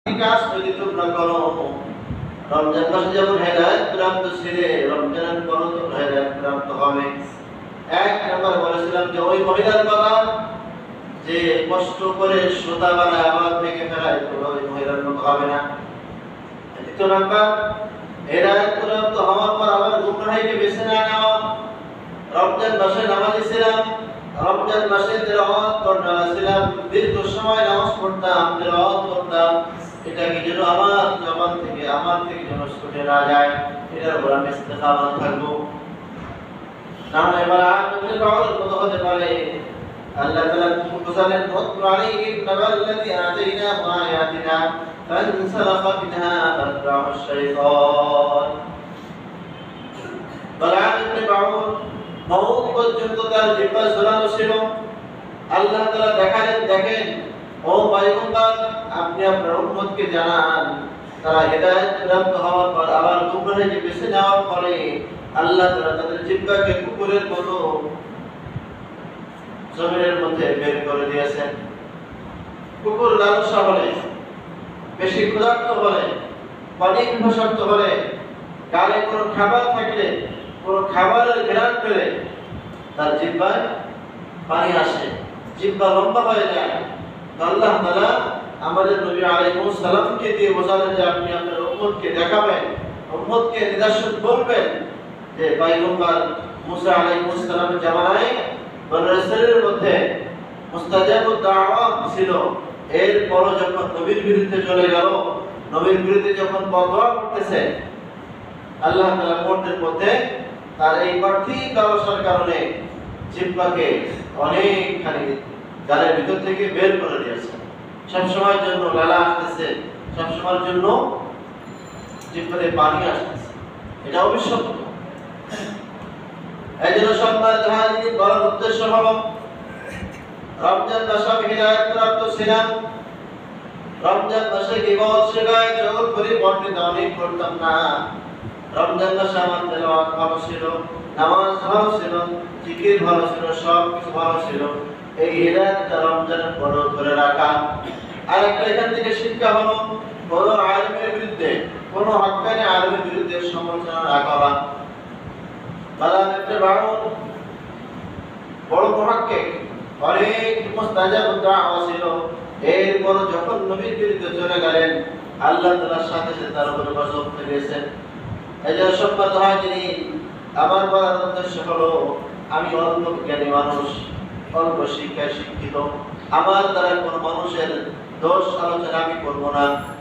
কাজ যদি তোমরা করো, রমজান মাসে যেমন হেদায়েত প্রাপ্ত ছেলে রমজান করো তো হেদায়েত প্রাপ্ত হবে। এক নম্বর বলেছিলাম যে ওই মহিলার কথা যে কষ্ট করে সুতা বানায় আবার ভেঙে ফেলায়, ওই মহিলার মতো হবে না। দ্বিতীয় নাম্বার, হেদায়েত প্রাপ্ত হওয়ার পর আবার গুমরাহিকে বেছে না নেওয়া। রমজান মাসে নামাজি ছিলাম, রমজান মাসে তেলাওয়াত করতাম, দীর্ঘ সময় নামাজ পড়তাম, তেলাওয়াত করতাম, এটা কি যেন আমার জবান থেকে যেন ছুটে না যায়, এটার উপর আমি ইস্তেকামত থাকবো। নাহলে এবার আপনি পাওয়ার মতো হতে পারে। আল্লাহ তাআলা বলেন ওয়াতলু আলাইহিম নাবাল্লাযী আতাইনাহু আয়াতিনা ফানসালাখা মিনহা ফাতবা'আহু শাইতান। বালাআত ইবনে বাউর মওত পর্যন্ত তার জিহ্বা ঝোলানো ছিল। আল্লাহ তাআলা দেখেন ও পয়গম্বর, আপনি আপনার উম্মতকে জানান তারা হেদায়েত প্রাপ্ত হওয়ার পর আবার গুমরাহিকে বেছে নেওয়ার পরে আল্লাহ তাআলা তাদের জিহ্বাকে কুকুরের মতো জমিনের মধ্যে বের করে দিয়েছেন। কুকুর লালসা হলে, বেশি ক্ষুধার্ত হলে, পানি পিপাসার্ত হলে, গালে কোনো খাবার থাকলে, কোনো খাবারের ঘ্রাণ পেলে তার জিহ্বায় পানি আসে, জিহ্বা লম্বা হয়ে যায়। আল্লাহ তাআলা আমাদের নবী আলাইহিস সালামকে দিয়ে বোঝালেন যে আপনি আপনার উম্মতকে দেখাবেন, উম্মতকে নিদর্শন বলবেন যে পয়গম্বর মুসা আলাইহিস সালামের জামানায় বনু ইসরাঈলের মধ্যে মুস্তাজাবুদ দাওয়াত ছিল। এরপর যখন নবীর বিরুদ্ধে চলে গেল, নবীর বিরুদ্ধে যখন বদওয়া করতেছে, আল্লাহ তাআলা মুহূর্তের মধ্যে তার এই পার্থিব লালসার কারণে জিহ্বাকে অনেকখানি গালের ভিতর থেকে বের করে দিয়েছে। সব সময়ের জন্য লালা আসতেছে, সব সময়ের জন্য জিহ্বাতে পানি আসতেছে, এটা অবিশ্বাস্য। এই জন্য সম্মানিত হাজির, বলার উদ্দেশ্য হলো রমজান মাসে আমি হিদায়াত প্রাপ্ত ছিলাম। রমজান মাসে গীবত শিকায়ত জগৎ করে বর্ণিত অনেক করতাম না। রমজান মাসে আমার তেলাওয়াত ভালো ছিল, নামাজ ভালো ছিল, জিকির ভালো ছিল, সব কিছু ভালো ছিল। এই হিদায়াতটা রমজানের পরেও ধরে রাখা। আর একটা এখান থেকে শিক্ষা হলো, কোনো আলেমের বিরুদ্ধে, কোনো হক্কানি আলেমের বিরুদ্ধে সমালোচনা না করা। বালাআত ইবনে বাউর বড় মুহাক্কিক, অনেক মুস্তাজাবুদ দাওয়া ছিল। এরপর যখন নবীর বিরুদ্ধে চলে গেলেন, আল্লাহ তাআলার সাথে তার উপর গজব ফেলেছেন। এই যে সম্মানিত হাজিরিন, আমার বলার উদ্দেশ্য হলো আমি অল্প জ্ঞানী মানুষ, অল্প শিক্ষায় শিক্ষিত, আমার দ্বারা কোনো মানুষের দোষ আলোচনা আমি করবো না।